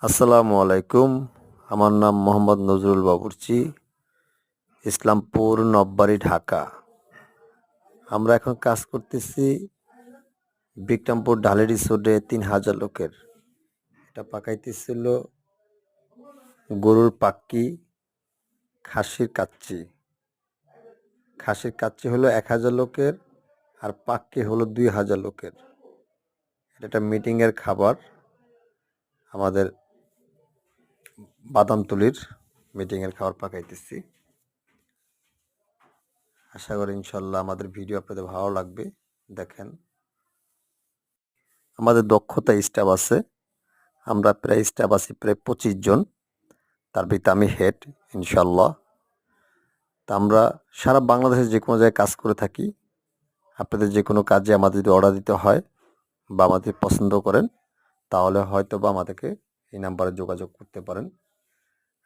আসসালামু আলাইকুম। আমার নাম মোহাম্মদ নজরুল বাবুর্চি, ইসলামপুর, নববাড়ি, ঢাকা। আমরা এখন কাজ করতেছি বিক্রমপুর ঢালি রিসোর্টে ৩,০০০ লোকের। এটা পাকাইতেছিল গরুর পাক্কি, খাসির কাচ্চি। খাসির কাচ্চি হলো ১,০০০ লোকের, আর পাক্কি হলো ২,০০০ লোকের। এটা একটা মিটিংয়ের খাবার। আমাদের বাদামতলির মিটিংয়ের খাবার পাকাইতেছি। আশা করি ইনশাল্লাহ আমাদের ভিডিও আপনাদের ভালো লাগবে। দেখেন, আমাদের দক্ষতা স্টাফ আছে। আমরা প্রায় স্টাফ আছি প্রায় ২৫ জন। তার ভিতরে আমি হেড, ইনশাল্লাহ। তা আমরা সারা বাংলাদেশে যে কোনো জায়গায় কাজ করে থাকি। আপনাদের যে কোনো কাজে আমাদের যদি অর্ডার দিতে হয় বা আমাদের পছন্দ করেন, তাহলে হয়তো বা আমাদেরকে এই নাম্বারে যোগাযোগ করতে পারেন।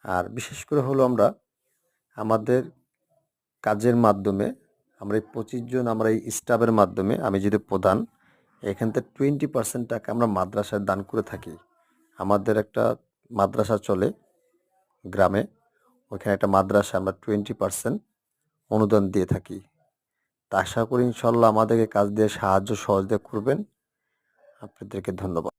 আর বিশেষ করে হলো আমরা আমাদের কাজের মাধ্যমে, আমরা এই ২৫ জন, আমরা এই স্টাফের মাধ্যমে, আমি যদি প্রধান, এখান থেকে 20% টাকা আমরা মাদ্রাসায় দান করে থাকি। আমাদের একটা মাদ্রাসা চলে গ্রামে, ওইখানে একটা মাদ্রাসা আমরা 20% অনুদান দিয়ে থাকি। তা আশা করি ইনশাল্লাহ আমাদেরকে কাজ দিয়ে সাহায্য সহযোগিতা করবেন। আপনাদেরকে ধন্যবাদ।